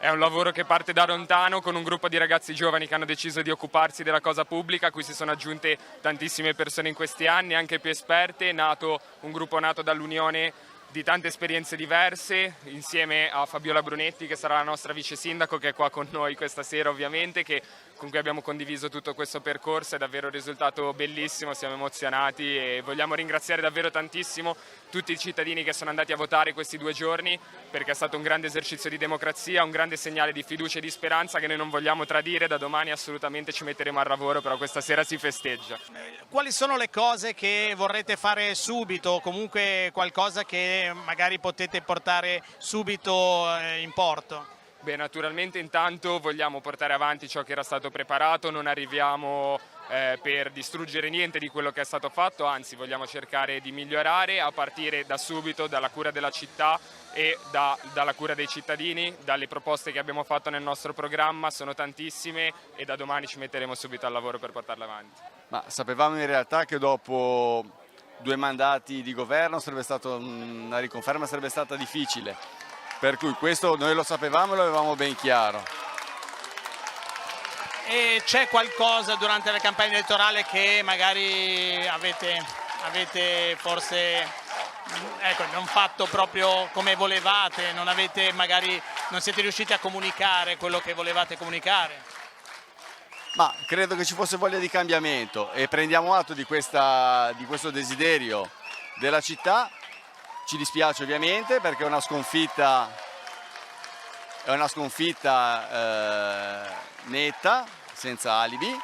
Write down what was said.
È un lavoro che parte da lontano con un gruppo di ragazzi giovani che hanno deciso di occuparsi della cosa pubblica, a cui si sono aggiunte tantissime persone in questi anni, anche più esperte. Un gruppo nato dall'unione di tante esperienze diverse, insieme a Fabiola Brunetti, che sarà la nostra vice sindaco, che è qua con noi questa sera ovviamente, con cui abbiamo condiviso tutto questo percorso. È davvero un risultato bellissimo, siamo emozionati e vogliamo ringraziare davvero tantissimo tutti i cittadini che sono andati a votare questi 2 giorni, perché è stato un grande esercizio di democrazia, un grande segnale di fiducia e di speranza che noi non vogliamo tradire. Da domani assolutamente ci metteremo al lavoro, però questa sera si festeggia. Quali sono le cose che vorrete fare subito, comunque qualcosa che magari potete portare subito in porto? Beh, naturalmente intanto vogliamo portare avanti ciò che era stato preparato, non arriviamo per distruggere niente di quello che è stato fatto, anzi vogliamo cercare di migliorare a partire da subito dalla cura della città e dalla cura dei cittadini. Dalle proposte che abbiamo fatto nel nostro programma sono tantissime e da domani ci metteremo subito al lavoro per portarle avanti. Ma sapevamo in realtà che dopo 2 mandati di governo una riconferma sarebbe stata difficile, per cui questo noi lo sapevamo e lo avevamo ben chiaro. E c'è qualcosa durante la campagna elettorale che magari avete forse non fatto proprio come volevate, non siete riusciti a comunicare quello che volevate comunicare? Ma credo che ci fosse voglia di cambiamento e prendiamo atto di questo desiderio della città. Ci dispiace ovviamente perché è una sconfitta netta, senza alibi,